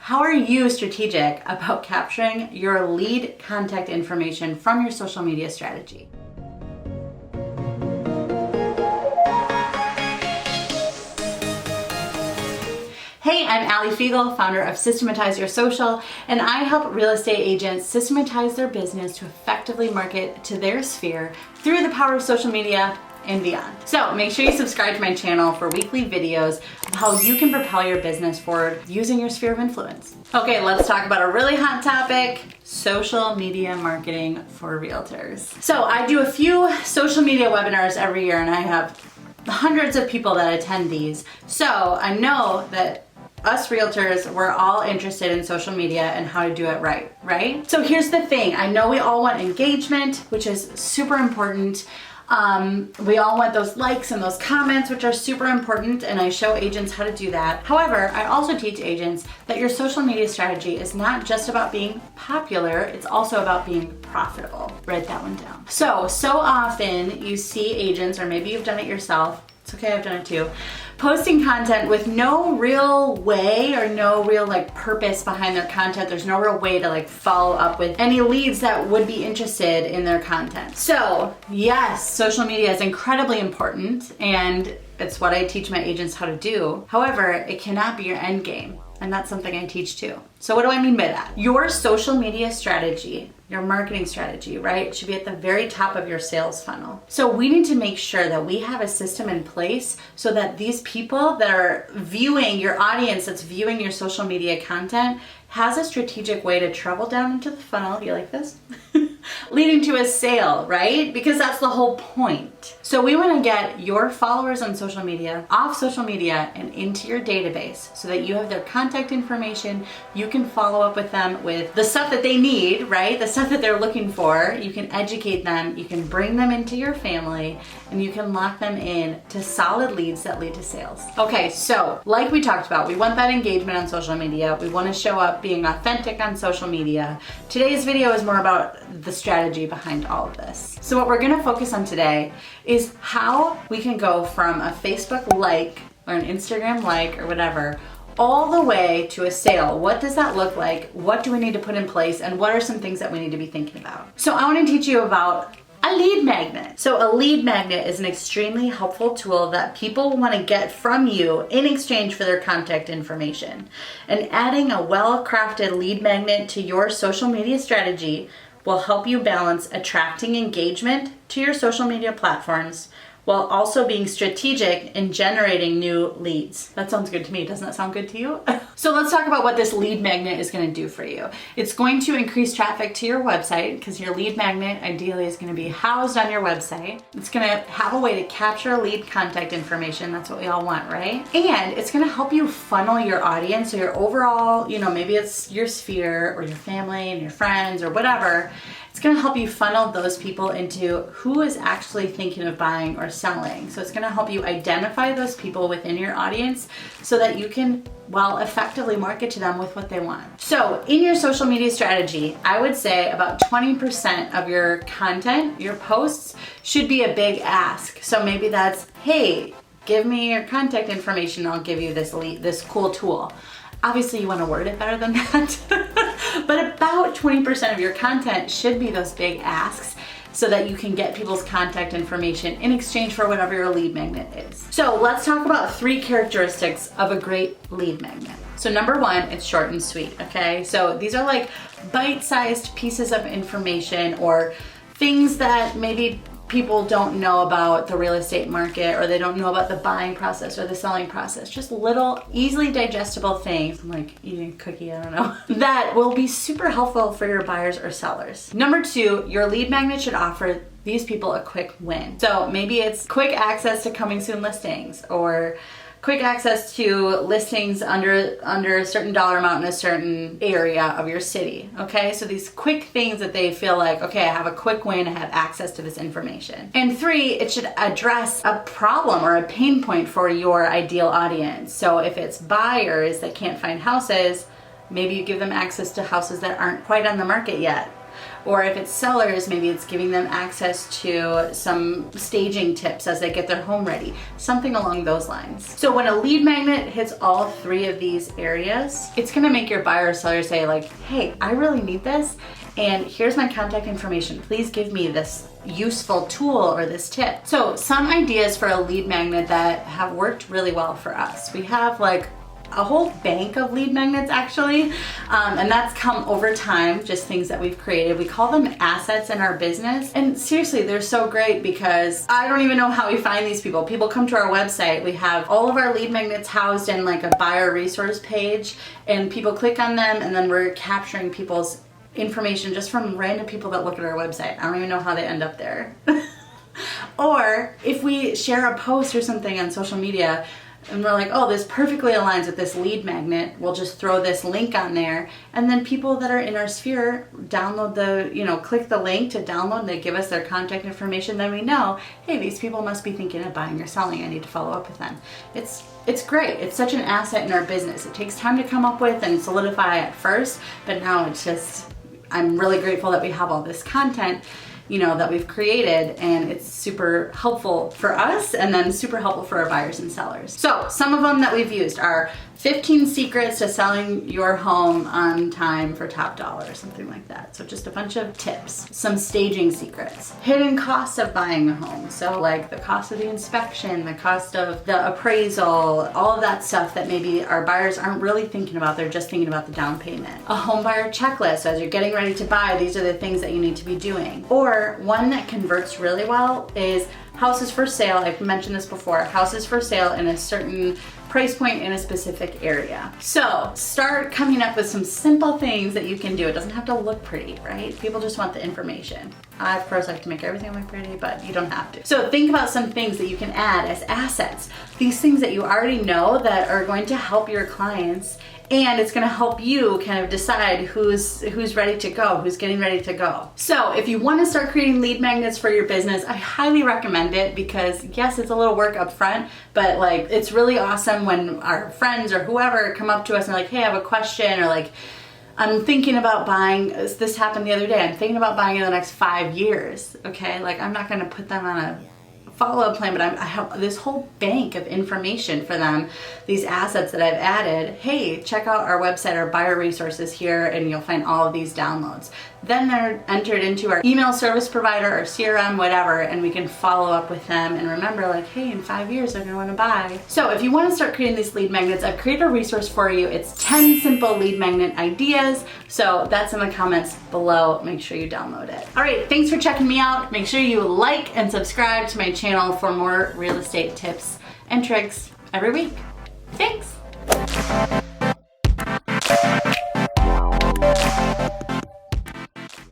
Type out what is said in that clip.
How are you strategic about capturing your lead contact information from your social media strategy? Hey, I'm Allie Fiegel, founder of Systematize Your Social, and I help real estate agents systematize their business to effectively market to their sphere through the power of social media and beyond. So make sure you subscribe to my channel for weekly videos of how you can propel your business forward using your sphere of influence. Okay, let's talk about a really hot topic, social media marketing for realtors. So I do a few social media webinars every year and I have hundreds of people that attend these. So I know that us realtors, we're all interested in social media and how to do it right? So here's the thing. I know we all want engagement, which is super important. We all want those likes and those comments, which are super important, and I show agents how to do that. However, I also teach agents that your social media strategy is not just about being popular, it's also about being profitable. Write that one down. So often you see agents, or maybe you've done it yourself, it's okay, I've done it too, posting content with no real way or no real purpose behind their content. There's no real way to follow up with any leads that would be interested in their content. So yes, social media is incredibly important and it's what I teach my agents how to do. However, it cannot be your end game. And that's something I teach too. So what do I mean by that? Your social media strategy, your marketing strategy, right, should be at the very top of your sales funnel. So we need to make sure that we have a system in place so that these people that are viewing, your audience that's viewing your social media content, has a strategic way to travel down into the funnel, you like this? Leading to a sale, right? Because that's the whole point. So we want to get your followers on social media, off social media, and into your database so that you have their contact information. You can follow up with them with the stuff that they need, right? The stuff that they're looking for. You can educate them, you can bring them into your family, and you can lock them in to solid leads that lead to sales. Okay, so like we talked about, we want that engagement on social media. We want to show up being authentic on social media. Today's video is more about the strategy behind all of this. So what we're going to focus on today is how we can go from a Facebook like or an Instagram like or whatever all the way to a sale. What does that look like? What do we need to put in place? And what are some things that we need to be thinking about? So I want to teach you about a lead magnet. So a lead magnet is an extremely helpful tool that people want to get from you in exchange for their contact information. And adding a well-crafted lead magnet to your social media strategy will help you balance attracting engagement to your social media platforms while also being strategic in generating new leads. That sounds good to me. Doesn't that sound good to you? So let's talk about what this lead magnet is going to do for you. It's going to increase traffic to your website because your lead magnet ideally is going to be housed on your website. It's going to have a way to capture lead contact information. That's what we all want, right? And it's going to help you funnel your audience, so your overall, maybe it's your sphere or your family and your friends or whatever. It's going to help you funnel those people into who is actually thinking of buying or selling. So it's going to help you identify those people within your audience so that you can, effectively market to them with what they want. So in your social media strategy, I would say about 20% of your content, your posts, should be a big ask. So maybe that's, hey, give me your contact information, I'll give you this cool tool. Obviously you want to word it better than that. But about 20% of your content should be those big asks so that you can get people's contact information in exchange for whatever your lead magnet is. So let's talk about 3 characteristics of a great lead magnet. So number 1, it's short and sweet, okay? So these are bite-sized pieces of information or things that maybe people don't know about the real estate market, or they don't know about the buying process or the selling process. Just little, easily digestible things, like eating a cookie, I don't know, that will be super helpful for your buyers or sellers. Number 2, your lead magnet should offer these people a quick win. So maybe it's quick access to coming soon listings, or quick access to listings under a certain dollar amount in a certain area of your city, okay? So these quick things that they feel like, okay, I have a quick win, I have access to this information. And 3, it should address a problem or a pain point for your ideal audience. So if it's buyers that can't find houses, maybe you give them access to houses that aren't quite on the market yet. Or if it's sellers, maybe it's giving them access to some staging tips as they get their home ready, something along those lines. So when a lead magnet hits all three of these areas, it's gonna make your buyer or seller say like, hey, I really need this, and here's my contact information. Please give me this useful tool or this tip. So some ideas for a lead magnet that have worked really well for us. We have like a whole bank of lead magnets actually, and that's come over time, just things that we've created. We call them assets in our business, and seriously, they're so great because I don't even know how we find these people. People come to our website, we have all of our lead magnets housed in like a buyer resource page, and people click on them, and then we're capturing people's information just from random people that look at our website. I don't even know how they end up there. Or if we share a post or something on social media, and we're like, oh, this perfectly aligns with this lead magnet, we'll just throw this link on there, and then people that are in our sphere download click the link to download, and they give us their contact information, then we know, hey, these people must be thinking of buying or selling, I need to follow up with them. It's great. It's such an asset in our business. It takes time to come up with and solidify at first, but now it's just, I'm really grateful that we have all this content that we've created, and it's super helpful for us and then super helpful for our buyers and sellers. So some of them that we've used are 15 secrets to selling your home on time for top dollar, something like that. So just a bunch of tips. Some staging secrets. Hidden costs of buying a home. So like the cost of the inspection, the cost of the appraisal, all of that stuff that maybe our buyers aren't really thinking about. They're just thinking about the down payment. A home buyer checklist. So as you're getting ready to buy, these are the things that you need to be doing. Or one that converts really well is houses for sale. I've mentioned this before. Houses for sale in a certain price point in a specific area. So start coming up with some simple things that you can do. It doesn't have to look pretty, right? People just want the information. I, of course, like to make everything look pretty, but you don't have to. So think about some things that you can add as assets. These things that you already know that are going to help your clients, and it's gonna help you kind of decide who's ready to go, who's getting ready to go. So if you wanna start creating lead magnets for your business, I highly recommend it because yes, it's a little work up front, but like it's really awesome when our friends or whoever come up to us and like, hey, I have a question, or like, I'm thinking about buying, this happened the other day, I'm thinking about buying in the next 5 years, okay? Like I'm not gonna put them on a follow-up plan, but I have this whole bank of information for them, these assets that I've added. Hey, check out our website, our buyer resources here, and you'll find all of these downloads. Then they're entered into our email service provider or CRM, whatever, and we can follow up with them and remember like, hey, in 5 years they're gonna wanna buy. So if you wanna start creating these lead magnets, I've created a resource for you. It's 10 simple lead magnet ideas. So that's in the comments below. Make sure you download it. All right, thanks for checking me out. Make sure you like and subscribe to my channel for more real estate tips and tricks every week. Thanks.